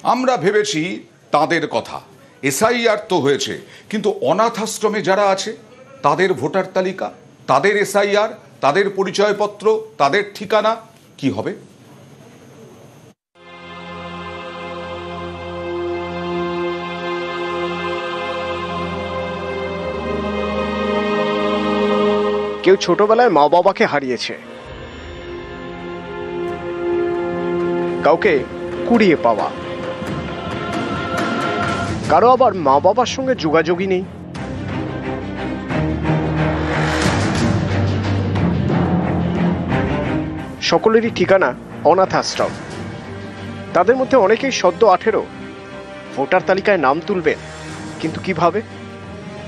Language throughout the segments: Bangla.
আমরা ভেবেছি তাদের কথা, এসআইআর তো হয়েছে, কিন্তু অনাথ আশ্রমে যারা আছে তাদের ভোটার তালিকা, তাদের এসআইআর, তাদের পরিচয়পত্র, তাদের ঠিকানা কি হবে? কেউ ছোটবেলায় মা বাবাকে হারিয়েছে, কাউকে কুড়িয়ে পাওয়া, কারো আবার মা বাবার সঙ্গে যোগাযোগই নেই। সকলেরই ঠিকানা অনাথ আশ্রম। তাদের মধ্যে অনেকেই সদ্য 18 ভোটার তালিকায় নাম তুলবেন, কিন্তু কিভাবে?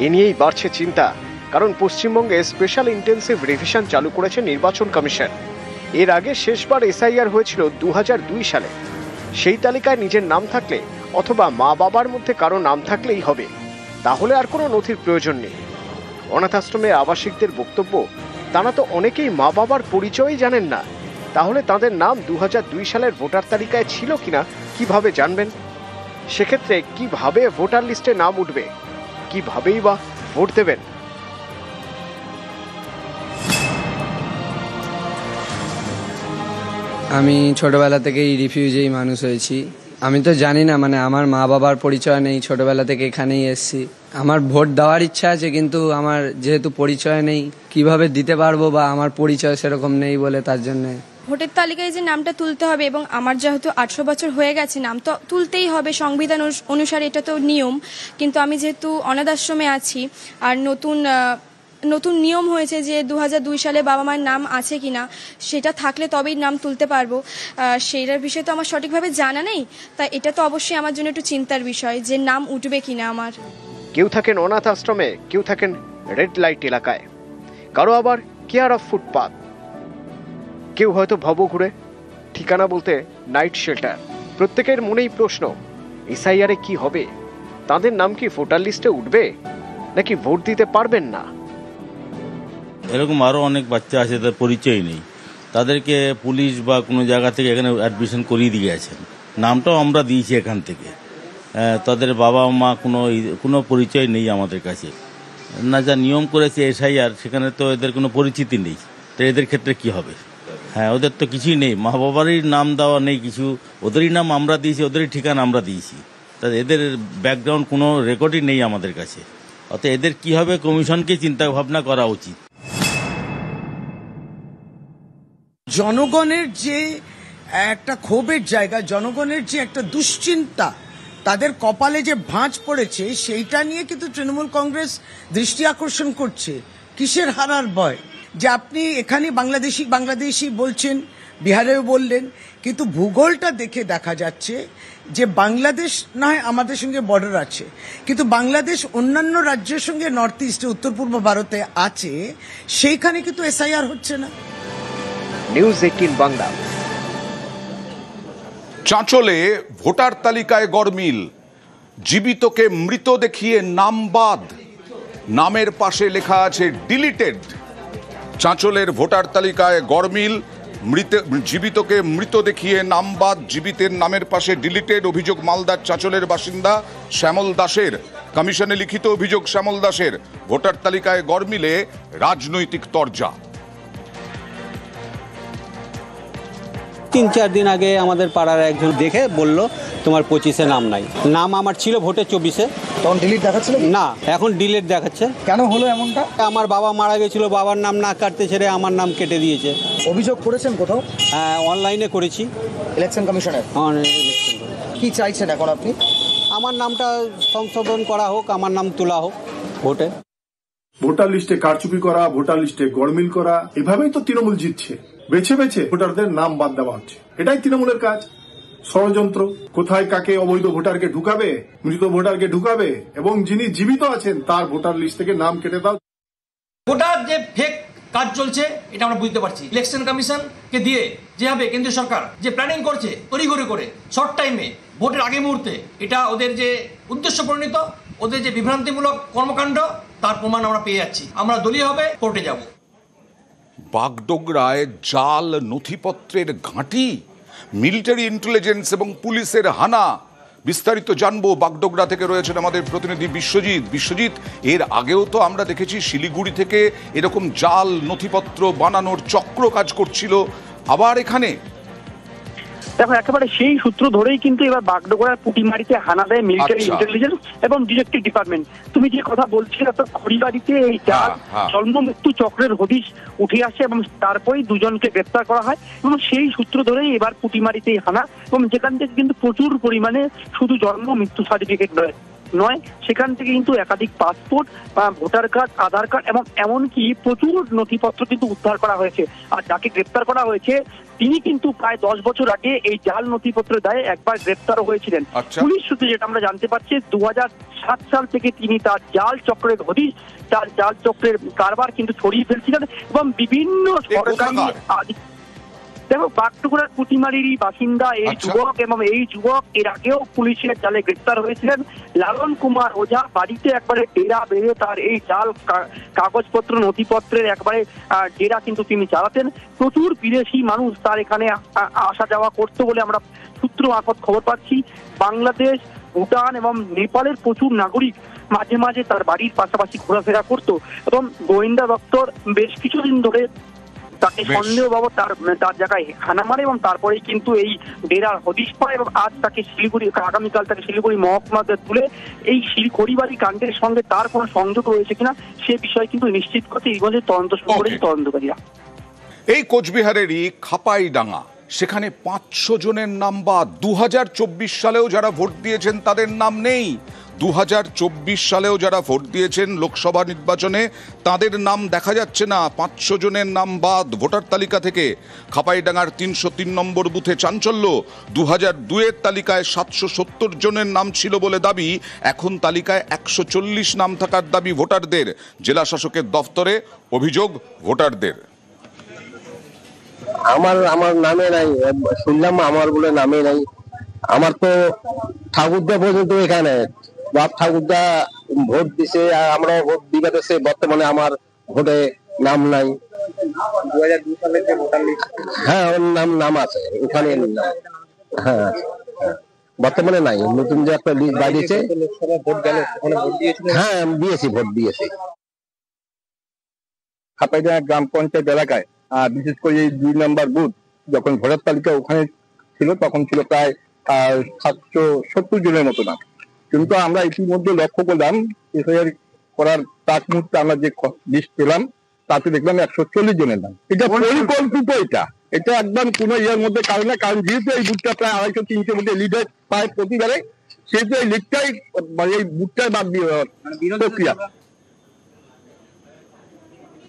এ নিয়েই বাড়ছে চিন্তা, কারণ পশ্চিমবঙ্গে স্পেশাল ইন্টেন্সিভ রিভিশন চালু করেছে নির্বাচন কমিশন। এর আগে শেষবার এসআইআর হয়েছিল 2002 সালে। সেই তালিকায় নিজের নাম থাকলে অথবা মা বাবার মধ্যে কারো নাম থাকলেই হবে, তাহলে আর কোনো নথির প্রয়োজন নেই। অনাথ আশ্রমের আবাসিকদের বক্তব্য, তারা তো অনেকেই মা বাবার পরিচয়ই জানেন না, তাহলে তাদের নাম 2002 সালের ভোটার তালিকায় ছিল কিনা কিভাবে জানবেন? সেক্ষেত্রে কিভাবে ভোটার লিস্টে নাম উঠবে, কিভাবেই বা ভোট দেবেন? আমি ছোটবেলা থেকেই রিফিউজি মানুষ হয়েছি। আমি তো জানি না, মানে আমার মা বাবার পরিচয় নেই, ছোটবেলা থেকে এখানেই এসেছি। আমার ভোট দেওয়ার ইচ্ছা আছে, কিন্তু আমার যেহেতু পরিচয় নেই কিভাবে দিতে পারবো, বা আমার পরিচয় সেরকম নেই বলে তার জন্য ভোটের তালিকায় যে নামটা তুলতে হবে, এবং আমার যেহেতু 18 বছর হয়ে গেছে, নাম তো তুলতেই হবে সংবিধান অনুসারে, এটা তো নিয়ম। কিন্তু আমি যেহেতু অনাথ আশ্রমে আছি, আর নতুন নিয়ম হয়েছে যে 2002 সালে বাবা মায়ের নাম আছে কিনা, সেটা থাকলে তবেই নাম তুলতে পারবো। সেইটার বিষয়ে তো আমার সঠিকভাবে জানা নেই, তাই এটা তো অবশ্যই আমার জন্য একটু চিন্তার বিষয় যে নাম উঠবে কিনা আমার। কেউ থাকেন অনাথ আশ্রমে, কেউ থাকেন রেড লাইট এলাকায়, কারো আবার কেয়ার অফ ফুটপাথ, কেউ হয়তো ভবঘুরে, ঠিকানা বলতে নাইট শেল্টার। প্রত্যেকের মনেই প্রশ্ন, এসআইআরে কি হবে? তাদের নাম কি ভোটার লিস্টে উঠবে, নাকি ভোট দিতে পারবেন না? এরকম আরও অনেক বাচ্চা আছে তাদের পরিচয় নেই, তাদেরকে পুলিশ বা কোনো জায়গা থেকে এখানে অ্যাডমিশন করিয়ে দিয়ে গেছেন, নামটাও আমরা দিয়েছি এখান থেকে। তাদের বাবা মা কোনো পরিচয় নেই আমাদের কাছে, না যা নিয়ম করেছে এসআইআর, সেখানে তো এদের কোনো পরিচিতি নেই। তো এদের ক্ষেত্রে কি হবে? হ্যাঁ, ওদের তো কিছুই নেই, মা বাবারই নাম দেওয়া নেই কিছু, ওদেরই নাম আমরা দিয়েছি, ওদেরই ঠিকানা আমরা দিয়েছি, তাদের এদের ব্যাকগ্রাউন্ড কোনো রেকর্ডই নেই আমাদের কাছে। অর্থাৎ এদের কি হবে, কমিশনকে চিন্তা ভাবনা করা উচিত। জনগণের যে একটা ক্ষোভের জায়গা, জনগণের যে একটা দুশ্চিন্তা, তাদের কপালে যে ভাঁজ পড়েছে, সেইটা নিয়ে কিন্তু তৃণমূল কংগ্রেস দৃষ্টি আকর্ষণ করছে। কিসের হারার ভয়? যে আপনি এখানে বাংলাদেশি বলছেন, বিহারেও বললেন, কিন্তু ভূগোলটা দেখে দেখা যাচ্ছে যে বাংলাদেশ না হয় আমাদের সঙ্গে বর্ডার আছে, কিন্তু বাংলাদেশ অন্যান্য রাজ্যের সঙ্গে নর্থ ইস্টে, উত্তর পূর্ব ভারতে আছে, সেইখানে কিন্তু এসআইআর হচ্ছে না। নিউজ 18 বাংলা। চাঁচলে ভোটার তালিকায় গরমিল, জীবিতকে মৃত দেখিয়ে নাম বাদ, নামের পাশে লেখা আছে ডিলিটেড। চাঁচলের ভোটার তালিকায় গরমিল, জীবিতকে মৃত দেখিয়ে নাম বাদ, জীবিতের নামের পাশে ডিলিটেড। অভিযোগ মালদার চাঁচলের বাসিন্দা শ্যামল দাসের। কমিশনে লিখিত অভিযোগ শ্যামল দাসের। ভোটার তালিকায় গরমিলে রাজনৈতিক তরজা। 3-4 দিন আগে আমাদের পাড়ার একজন দেখে বলল তোমার 25-এ নাম নাই। নাম আমার ছিল ভোটে 24-এ। তখন ডিলিট দেখাচ্ছিল না, এখন ডিলিট দেখাচ্ছে। কেন হলো এমনটা? আমার বাবা মারা গেছিল, বাবার নাম না কাটতে ছেড়ে আমার নাম কেটে দিয়েছে। অভিযোগ করেছেন কোথাও? হ্যাঁ, অনলাইনে করেছি, ইলেকশন কমিশনের। কি চাইছেন এখন আপনি? আমার নামটা সংশোধন করা হোক, আমার নাম তোলা হোক ভোটে। ভোটার লিস্টে কারচুপি করা, ভোটার লিস্টে গড়মিল করা, এভাবেই তো তৃণমূল জিতছে। বেছে বেছে ভোটারদের নাম বাদ দেওয়া হচ্ছে, এটাই তৃণমূলের কাজ। ষড়যন্ত্র, কোথায় কাকে অবৈধ ভোটারকে ঢুকাবে, মৃত ভোটারকে ঢুকাবে, এবং যিনি জীবিত আছেন তার ভোটার লিস্ট থেকে নাম কেটে দাও। ভোটার যে ফেক কাজ চলছে, এটা আমরা বুঝতে পারছি। ইলেকশন কমিশনকে দিয়ে যেভাবে কেন্দ্রীয় সরকার যে প্ল্যানিং করছে তড়িঘড়ি করে শর্ট টাইমে ভোটের আগে মুহূর্তে, এটা ওদের যে উদ্দেশ্য পরিণত, ওদের যে বিভ্রান্তিমূলক কর্মকাণ্ড, তার প্রমাণ আমরা পেয়ে যাচ্ছি। আমরা দলীয়ভাবে কোর্টে যাব। বাগডোগরায় জাল নথিপত্রের ঘাঁটি, মিলিটারি ইন্টেলিজেন্স এবং পুলিশের হানা। বিস্তারিত জানবো। বাগডোগরা থেকে রয়েছেন আমাদের প্রতিনিধি বিশ্বজিৎ। বিশ্বজিৎ, এর আগেও তো আমরা দেখেছি শিলিগুড়ি থেকে এরকম জাল নথিপত্র বানানোর চক্র কাজ করছিল, আবার এখানে দেখো একেবারে সেই সূত্র ধরেই কিন্তু এবার বাগডোগরার পুটিমারিতে হানা দেয় মিলিটারি ইন্টেলিজেন্স এবং ডিটেকটিভ ডিপার্টমেন্ট। তুমি যে কথা বলছিলে তো খড়িবাড়িতে এই জাল জন্ম মৃত্যু চক্রের হদিশ উঠে আসে এবং তারপরেই দুজনকে গ্রেপ্তার করা হয় এবং সেই সূত্র ধরেই এবার পুটিমারিতে হানা, এবং যেখান থেকে কিন্তু প্রচুর পরিমাণে শুধু জন্ম মৃত্যু সার্টিফিকেট নয় সেখান থেকে কিন্তু একাধিক পাসপোর্ট, ভোটার কার্ড, আধার কার্ড এবং এমনকি প্রচুর নথিপত্র কিন্তু উদ্ধার করা হয়েছে। আর যাকে গ্রেপ্তার করা হয়েছে তিনি কিন্তু প্রায় 10 বছর আগে এই জাল নথিপত্রের দায়ে একবার গ্রেপ্তারও হয়েছিলেন। পুলিশ সূত্রে যেটা আমরা জানতে পারছি 2007 সাল থেকে তিনি তার জাল চক্রের হদিশ, তার জাল চক্রের কারবার কিন্তু ছড়িয়ে ফেলছিলেন এবং বিভিন্ন সরকারি দেখো বাগডোগরার পুটিমারিরই বাসিন্দা এই যুবক, এবং এই যুবক এর আগেও পুলিশের জালে গ্রেপ্তার হয়েছিলেন। লালন কুমার ওঝা বাড়িতে একবারে ডেরা বেঁধে তার এই জাল কাগজপত্র নথিপত্রের একবারে ডেরা কিন্তু তিনি চালাতেন। প্রচুর বিদেশি মানুষ তার এখানে আসা যাওয়া করতো বলে আমরা সূত্র মারফত খবর পাচ্ছি। বাংলাদেশ, ভুটান এবং নেপালের প্রচুর নাগরিক মাঝে মাঝে তার বাড়ির পাশাপাশি ঘোরাফেরা করতো এবং গোয়েন্দা দপ্তর বেশ কিছুদিন ধরে তাকে সন্দেহ বাবদ তার জায়গায় হানা মারে এবং তারপরেই কিন্তু এই ডেরার হদিশ পায় এবং আজ তাকে শিলিগুড়ি, আগামীকাল তাকে শিলিগুড়ি মহকুমাতে তুলে এই খড়িবাড়ি কাণ্ডের সঙ্গে তার কোনো সংযোগ রয়েছে কিনা সে বিষয়ে কিন্তু নিশ্চিত করতে ইতিমধ্যে তদন্ত শুরু করেছে তদন্তকারীরা। এই কোচবিহারেরই খাপাইডাঙ্গা, সেখানে 500 জনের নাম বাদ। 2024 সালেও যারা ভোট দিয়েছেন তাদের নাম নেই। 2024 সালেও যারা ভোট দিয়েছেন লোকসভা নির্বাচনে তাদের নাম দেখা যাচ্ছে না। 500 জনের নাম বাদ ভোটার তালিকা থেকে। খাপাইডাঙ্গার 303 নম্বর বুথে চাঞ্চল্য। 2002-এর তালিকায় 770 জনের নাম ছিল বলে দাবি, এখন তালিকায় 140 নাম থাকার দাবি ভোটারদের। জেলা শাসকের দফতরে অভিযোগ ভোটারদের। আমার নামে নাই, শুনলাম আমার বলে নামে নাই। আমার তো ঠাকুরদা পর্যন্ত এখানে বাপ ঠাকুরদা ভোট দিছে, আমরা ভোট দিবে দিছে, বর্তমানে আমার ভোটে নাম নাই। 2002 সালের যে ভোটার লিস্ট, হ্যাঁ ওর নাম আছে ওখানে, হ্যাঁ বর্তমানে নাই। নতুন যে একটা লিস্ট বাড়িয়েছে, লোকসভা ভোট গেল ওখানে ভোট দিয়েছিল। হ্যাঁ দিয়েছি, ভোট দিয়েছি। খাপাইডাঙ্গা গ্রাম পঞ্চায়েত এলাকায় বিশেষ করে এই 2 নম্বর বুথ যখন ভোটার তালিকা ওখানে ছিল তখন ছিল প্রায় 770 জনের মতো নাম। কিন্তু আমরা ইতিমধ্যে লক্ষ্য করলাম এসআইআর করার তার মুহূর্তে আমরা যে লিস্ট পেলাম তাতে দেখলাম 140 জনের নাম। এটা পরিকল্পিত, এটা একদম কোনো ইয়ের মধ্যে কারণ না। কারণ যেহেতু এই বুথটা প্রায় 250-300 মধ্যে লিডার পায় প্রতিবারে, সেহেতু এই লিডটাই এই বুথটাই বাদ দিয়ে প্রক্রিয়া।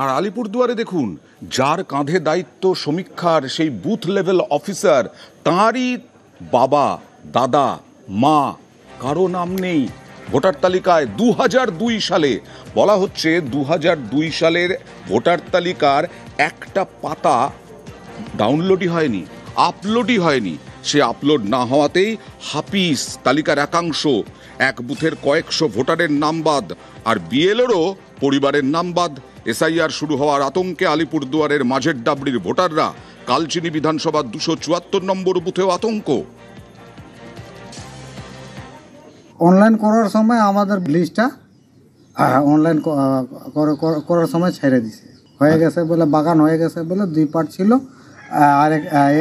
আর আলিপুরদুয়ারে দেখুন, যার কাঁধে দায়িত্ব সমীক্ষার, সেই বুথ লেভেল অফিসার, তাঁরই বাবা, দাদা, মা কারো নাম নেই ভোটার তালিকায়। 2002 সালে বলা হচ্ছে 2002 সালের ভোটার তালিকার একটা পাতা ডাউনলোডই হয়নি, আপলোডই হয়নি। সে আপলোড না হওয়াতেই হাফিস তালিকার একাংশ, এক বুথের কয়েকশো ভোটারের নাম বাদ। আর বিএলওরও পরিবারের নাম বাদ। এসআইআর শুরু হওয়ার আতঙ্কে আলিপুরদুয়ারের মাঝের ডাবড়ির ভোটাররা। কালচিনি বিধানসভার 274 নম্বর বুথেও আতঙ্ক। অনলাইন করার সময় আমাদের লিস্টটা অনলাইন করার সময় ছেড়ে দিছে, হয়ে গেছে বলে, বাগান হয়ে গেছে বলে 2 পার্ট ছিল, আর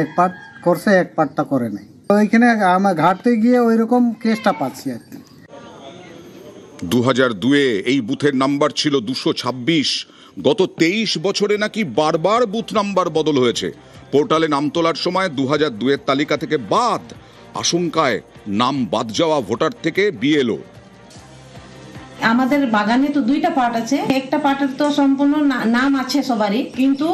এক পার্ট করছে, এক পার্টটা করে নাই। ওইখানে আমার ঘাটতে গিয়ে ওই রকম কেসটা পাচ্ছি আর কি। 2002-এ এই বুথের নাম্বার ছিল 226। গত 23 বছরে নাকি বারবার বুথ নাম্বার বদল হয়েছে। পোর্টালে নাম তোলার সময় 2002-এর তালিকা থেকে বাদ। আশঙ্কায় নাম বাদ যাওয়া ভোটার থেকে বিএলও। আমাদের বাগানে তো 2টা পার্ট আছে, একটা পার্টের তো সম্পূর্ণ নাম আছে সবারই, কিন্তু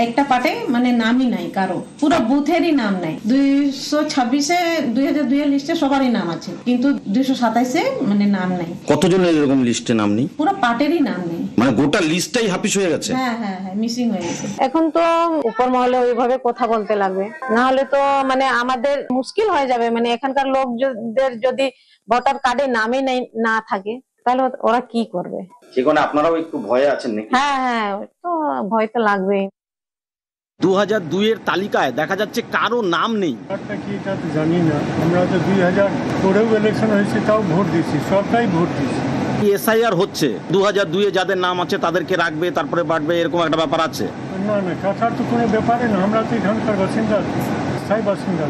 একটা পার্টে মানে নামই নাই কারো, পুরো বুথেরই নাম নাই। 226-এ 2002 এর লিস্টে সবারই নাম আছে, কিন্তু 227-এ মানে নাম নাই। কতজনের এরকম লিস্টে নাম নেই? পুরো পার্টেরই নাম নেই, মানে গোটা লিস্টটাই হাফিস হয়ে গেছে। হ্যাঁ হ্যাঁ হ্যাঁ, মিসিং হয়ে গেছে। এখন তো উপর মহলে ওইভাবে কথা বলতে লাগবে, না হলে তো মানে আমাদের মুশকিল হয়ে যাবে। মানে এখানকার লোকদের যদি ভোটার কার্ডে নামই না থাকে তাহলে ওরা কি করবে? সেখানে আপনারাও একটু ভয়ে আছেন নাকি? হ্যাঁ হ্যাঁ, তো ভয় তো লাগবেই। 2002-এর তালিকায় দেখা যাচ্ছে কারো নাম নেই। কি এটা তো জানি না, আমরা তো 2000 পরেও ইলেকশন হয়েছে, তাও ভোট দিচ্ছি, সবটাই ভোট দিচ্ছি। এসআইআর হচ্ছে 2002-এ যাদের নাম আছে তাদেরকে রাখবে, তারপরে বাড়বে, এরকম একটা ব্যাপার আছে? না না, কাছাড় তো কোনো ব্যাপারে না, আমরা তো এখানকার বাসিন্দা, স্থায়ী বাসিন্দা।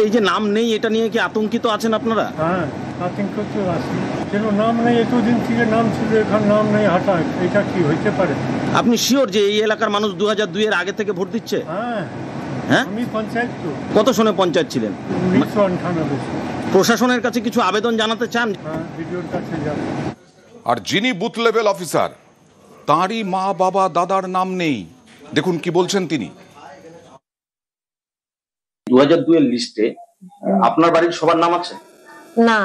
এই যে নাম নেই, এটা নিয়ে কি আতঙ্কিত আছেন আপনারা? হ্যাঁ, আতঙ্কিত আছি। কেন নাম নেই, এতদিন থেকে নাম ছিল, এখন নাম নেই, হঠাৎ এটা কি হইতে পারে? আপনি শিওর যে এই এলাকার মানুষ 2002-এর আগে থেকে ভোট দিচ্ছে? হ্যাঁ হ্যাঁ, আমি পঞ্চায়েত তো। কত সনে পঞ্চায়েত ছিলেন? 1998। প্রশাসনের কাছে কিছু আবেদন জানাতে চান? হ্যাঁ, ভিডিওর কাছে যাবো। আর যিনি বুথ লেভেল অফিসার, তাঁরই মা বাবা দাদার নাম নেই। দেখুন কি বলছেন তিনি। 2002-এর লিস্টে আপনার বাড়ির সবার নাম আছে? না,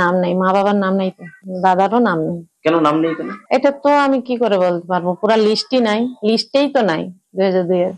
নাম নেই, মা বাবার নাম নেই, তো দাদারও নাম নেই। কেন নাম নেই? কেন? এটা তো আমি কি করে বলতে পারবো, পুরা লিস্টই নাই, লিস্টেই তো নাই 2002-এর।